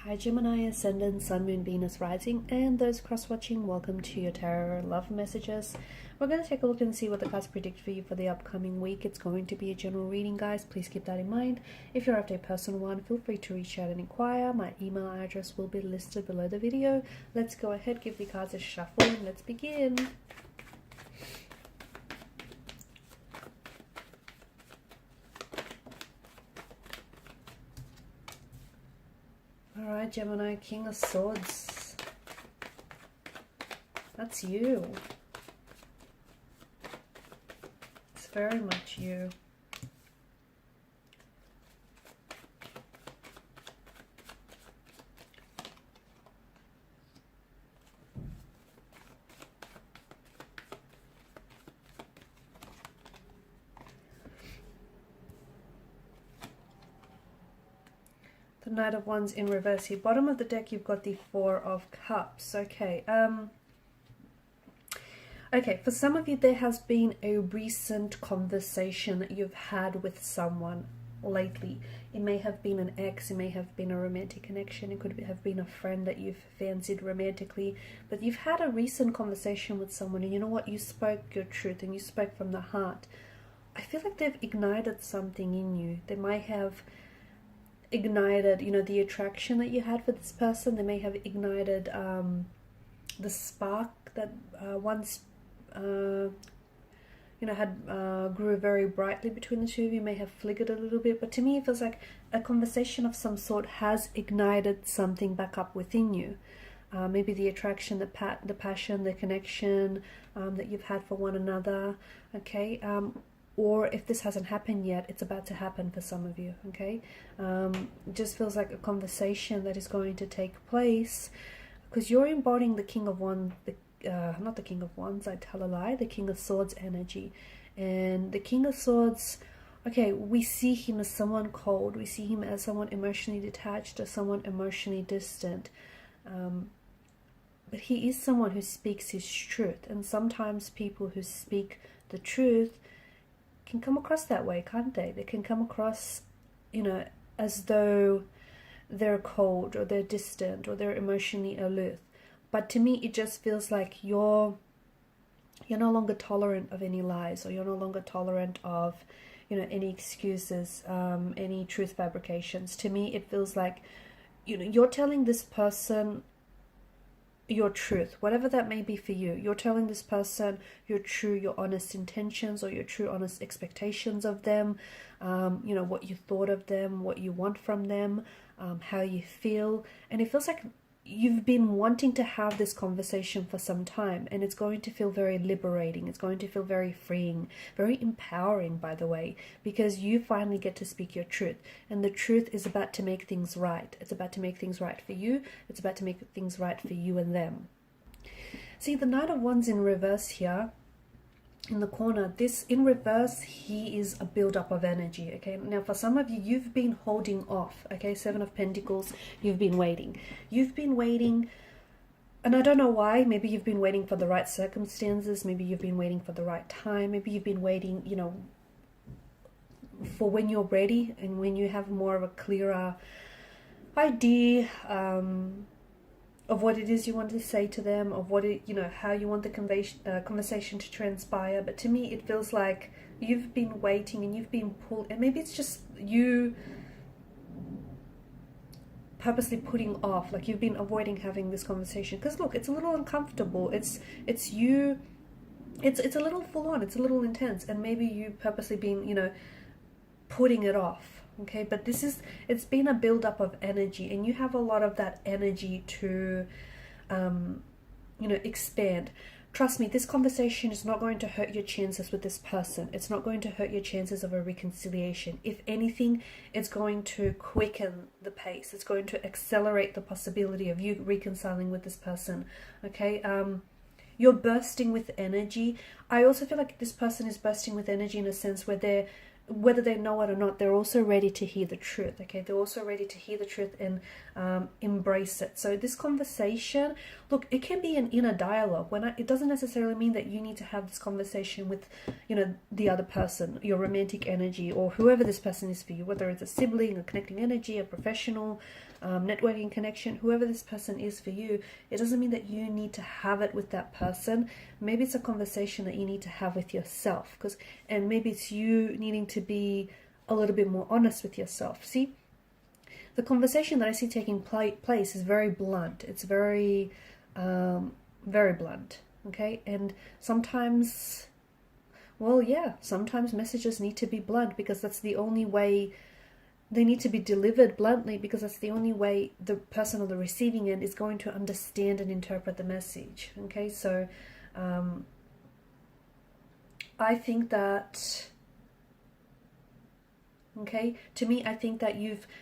Hi Gemini, Ascendant, Sun, Moon, Venus, Rising, and those cross-watching, welcome to your tarot love messages. We're going to take a look and see what the cards predict for you for the upcoming week. It's going to be a general reading, guys. Please keep that in mind. If you're after a personal one, feel free to reach out and inquire. My email address will be listed below the video. Let's go ahead, give the cards a shuffle, and let's begin. Alright, Gemini, King of Swords. That's you. It's very much you. The Knight of Wands in reverse here. Bottom of the deck, you've got the Four of Cups. Okay. Okay, for some of you, there has been a recent conversation that you've had with someone lately. It may have been an ex, it may have been a romantic connection, it could have been a friend that you've fancied romantically, but you've had a recent conversation with someone, and you know what? You spoke your truth, and you spoke from the heart. I feel like they've ignited something in you. They might have ignited, you know, the attraction that you had for this person. They may have ignited the spark that once you know, had grew very brightly between the two of you. May have flickered a little bit, but to me it feels like a conversation of some sort has ignited something back up within you. Maybe the attraction, the passion, the connection that you've had for one another. Okay. Or if this hasn't happened yet, it's about to happen for some of you, okay? It just feels like a conversation that is going to take place, because you're embodying the King of Wands, not the King of Wands, I tell a lie, the King of Swords energy. And the King of Swords, okay, we see him as someone cold, we see him as someone emotionally detached, or someone emotionally distant. But he is someone who speaks his truth, and sometimes people who speak the truth can come across that way, can't they? They can come across, you know, as though they're cold or they're distant or they're emotionally aloof. But to me, it just feels like you're no longer tolerant of any lies, or you're no longer tolerant of, you know, any excuses, any truth fabrications. To me, it feels like, you know, you're telling this person your truth, whatever that may be for you. You're telling this person your true, your honest intentions, or your true, honest expectations of them, you know, what you thought of them, what you want from them, how you feel. And it feels like you've been wanting to have this conversation for some time, and it's going to feel very liberating. It's going to feel very freeing, very empowering, by the way, because you finally get to speak your truth. And the truth is about to make things right. It's about to make things right for you. It's about to make things right for you and them. See, the Knight of Wands in reverse here, in the corner, this in reverse, he is a build-up of energy. Okay, now for some of you, you've been holding off. Okay, Seven of Pentacles, you've been waiting, and I don't know why. Maybe you've been waiting for the right circumstances, maybe you've been waiting for the right time, maybe you've been waiting, you know, for when you're ready and when you have more of a clearer idea of what it is you want to say to them, of what it, you know, how you want the conversation to transpire. But to me, it feels like you've been waiting and you've been pulled, and maybe it's just you purposely putting off, like you've been avoiding having this conversation. Because look, it's a little uncomfortable. It's you. It's a little full on. It's a little intense, and maybe you purposely been, you know, putting it off. Okay, but it's been a build-up of energy, and you have a lot of that energy to, you know, expand. Trust me, this conversation is not going to hurt your chances with this person. It's not going to hurt your chances of a reconciliation. If anything, it's going to quicken the pace. It's going to accelerate the possibility of you reconciling with this person. Okay, you're bursting with energy. I also feel like this person is bursting with energy in a sense where whether they know it or not, they're also ready to hear the truth. Okay, they're also ready to hear the truth and embrace it. So this conversation, look, it can be an inner dialogue. It doesn't necessarily mean that you need to have this conversation with, you know, the other person, your romantic energy, or whoever this person is for you, whether it's a sibling, a connecting energy, a professional, networking connection, whoever this person is for you, it doesn't mean that you need to have it with that person. Maybe it's a conversation that you need to have with yourself, and maybe it's you needing to be a little bit more honest with yourself. See, the conversation that I see taking place is very blunt. It's very, very blunt. Okay, and sometimes, well, yeah, sometimes messages need to be blunt because that's the only way. They need to be delivered bluntly because that's the only way the person on the receiving end is going to understand and interpret the message. Okay, so I think that, okay, to me, I think that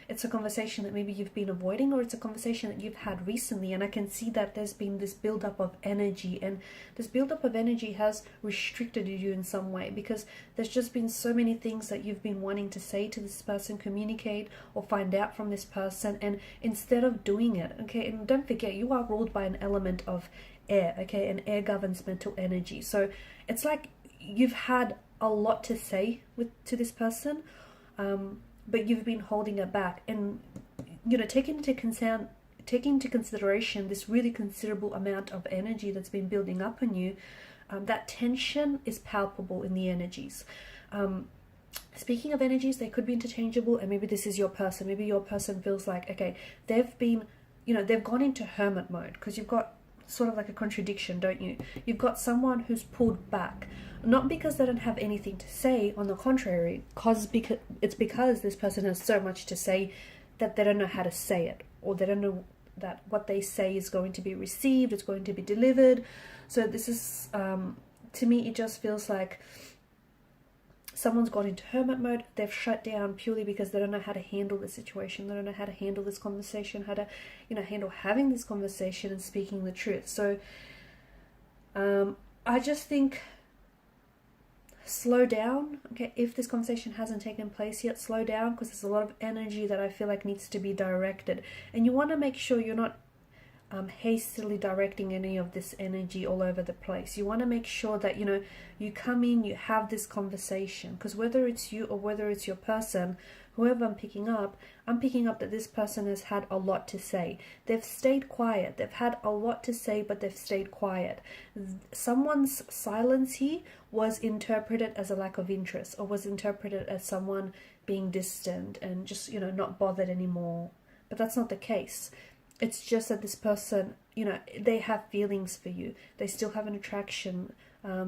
it's a conversation that maybe you've been avoiding, or it's a conversation that you've had recently, and I can see that there's been this buildup of energy, and this buildup of energy has restricted you in some way because there's just been so many things that you've been wanting to say to this person, communicate or find out from this person, and instead of doing it, okay, and don't forget, you are ruled by an element of air, okay, and air governs mental energy, so it's like you've had a lot to say to this person, but you've been holding it back, and taking into consideration this really considerable amount of energy that's been building up on you, that tension is palpable in the energies. Speaking of energies, they could be interchangeable, and maybe this is your person. Maybe your person feels like, okay, they've gone into hermit mode, because you've got sort of like a contradiction, don't you? You've got someone who's pulled back, not because they don't have anything to say, on the contrary, because this person has so much to say that they don't know how to say it, or they don't know that what they say is going to be received, it's going to be delivered. So this is, to me, it just feels like someone's gone into hermit mode. They've shut down purely because they don't know how to handle the situation. They don't know how to handle this conversation, how to, handle having this conversation and speaking the truth. So I just think, slow down. Okay, if this conversation hasn't taken place yet, slow down, because there's a lot of energy that I feel like needs to be directed. And you want to make sure you're not hastily directing any of this energy all over the place. You want to make sure that you come in, you have this conversation, because whether it's you or whether it's your person, whoever I'm picking up that this person has had a lot to say. They've stayed quiet. They've had a lot to say, but they've stayed quiet. Someone's silence here was interpreted as a lack of interest, or was interpreted as someone being distant and just not bothered anymore. But that's not the case. It's just that this person, they have feelings for you. They still have an attraction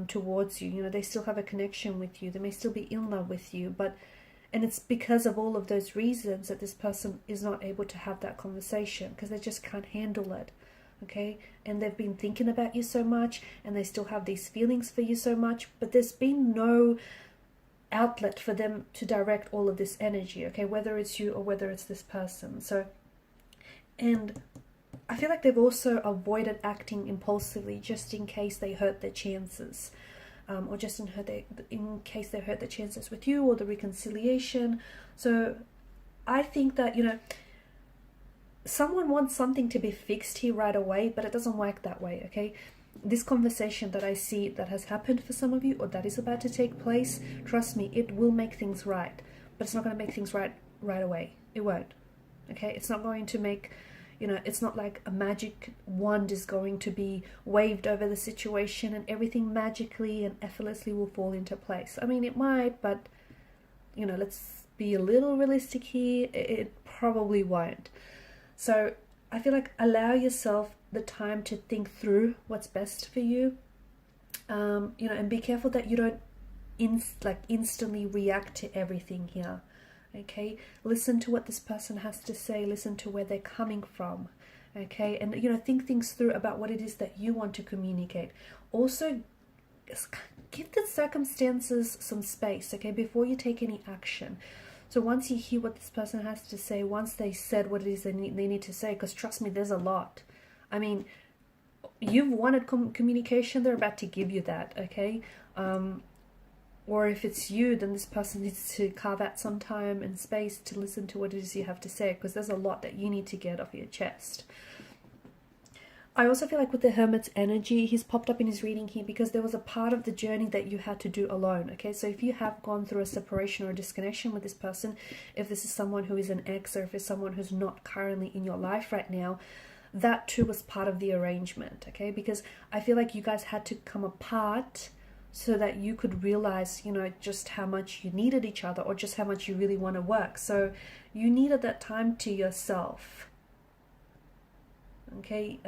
towards you. They still have a connection with you. They may still be in love with you. And it's because of all of those reasons that this person is not able to have that conversation, because they just can't handle it. Okay? And they've been thinking about you so much, and they still have these feelings for you so much, but there's been no outlet for them to direct all of this energy. Okay? Whether it's you or whether it's this person. And I feel like they've also avoided acting impulsively just in case they hurt their chances, or just in case they hurt their chances with you or the reconciliation. So I think that, someone wants something to be fixed here right away, but it doesn't work that way, okay? This conversation that I see that has happened for some of you, or that is about to take place, trust me, it will make things right. But it's not going to make things right away. It won't, okay? It's not going to make... it's not like a magic wand is going to be waved over the situation and everything magically and effortlessly will fall into place. I mean, it might, but, let's be a little realistic here. It probably won't. So I feel like allow yourself the time to think through what's best for you, and be careful that you don't instantly react to everything here. Okay, listen to what this person has to say, listen to where they're coming from, okay, and think things through about what it is that you want to communicate. Also, give the circumstances some space, okay, before you take any action. So once you hear what this person has to say, once they said what it is they need to say, because trust me, there's a lot. I mean, you've wanted communication, they're about to give you that, okay? Or if it's you, then this person needs to carve out some time and space to listen to what it is you have to say, because there's a lot that you need to get off your chest. I also feel like with the Hermit's energy, he's popped up in his reading here because there was a part of the journey that you had to do alone, okay? So if you have gone through a separation or a disconnection with this person, if this is someone who is an ex, or if it's someone who's not currently in your life right now, that too was part of the arrangement, okay? Because I feel like you guys had to come apart so that you could realize, you know, just how much you needed each other, or just how much you really want to work. So you needed that time to yourself. Okay,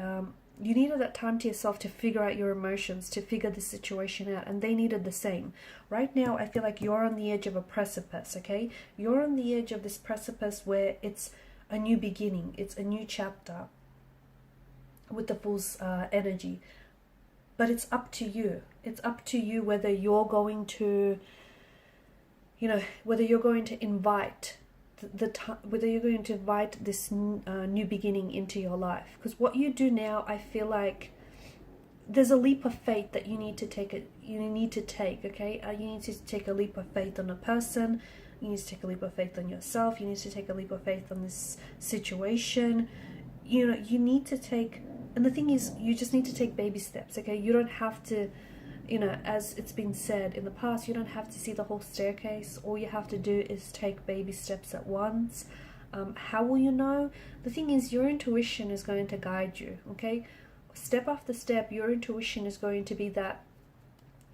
you needed that time to yourself to figure out your emotions, to figure the situation out, and they needed the same. Right now, I feel like you're on the edge of a precipice, okay? You're on the edge of this precipice where it's a new beginning, it's a new chapter with the Fool's energy. But it's up to you. It's up to you whether you're going to, you know, whether you're going to invite whether you're going to invite this new beginning into your life. Because what you do now, I feel like there's a leap of faith that you need to take. Okay, you need to take a leap of faith on a person. You need to take a leap of faith on yourself. You need to take a leap of faith on this situation. You know, you need to take, and the thing is, you just need to take baby steps. Okay, you don't have to, you know, as it's been said in the past, you don't have to see the whole staircase. All you have to do is take baby steps at once. How will you know? The thing is, your intuition is going to guide you, okay? Step after step, your intuition is going to be that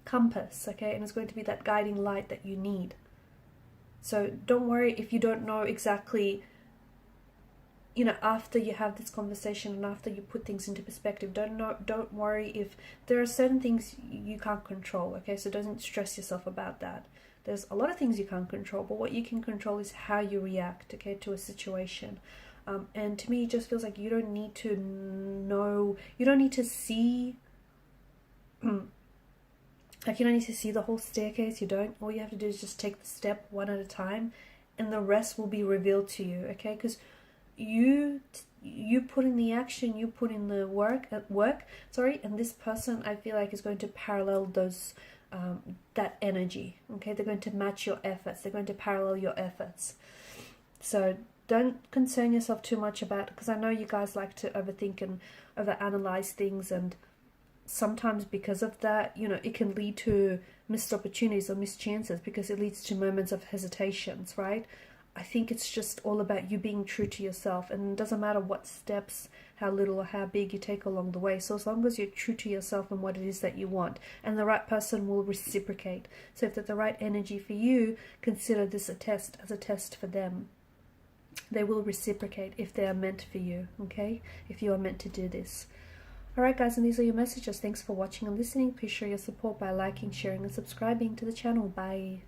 compass, okay? And it's going to be that guiding light that you need. So don't worry if you don't know exactly, you know, after you have this conversation and after you put things into perspective. Don't worry if there are certain things you can't control, okay? So don't stress yourself about that. There's a lot of things you can't control, but what you can control is how you react, okay, to a situation. And to me, it just feels like you don't need to know, you don't need to see, like you don't need to see the whole staircase. You don't. All you have to do is just take the step one at a time, and the rest will be revealed to you, okay? Because you put in the action, you put in the work, and this person, I feel like, is going to parallel those that energy, okay? They're going to match your efforts, they're going to parallel your efforts. So don't concern yourself too much about it, because I know you guys like to overthink and overanalyze things, and sometimes because of that, you know, it can lead to missed opportunities or missed chances, because it leads to moments of hesitations, right? I think it's just all about you being true to yourself, and it doesn't matter what steps, how little or how big you take along the way. So as long as you're true to yourself and what it is that you want, and the right person will reciprocate. So if they're the right energy for you, consider this a test for them. They will reciprocate if they are meant for you, okay? If you are meant to do this. Alright guys, and these are your messages. Thanks for watching and listening. Please show your support by liking, sharing and subscribing to the channel. Bye.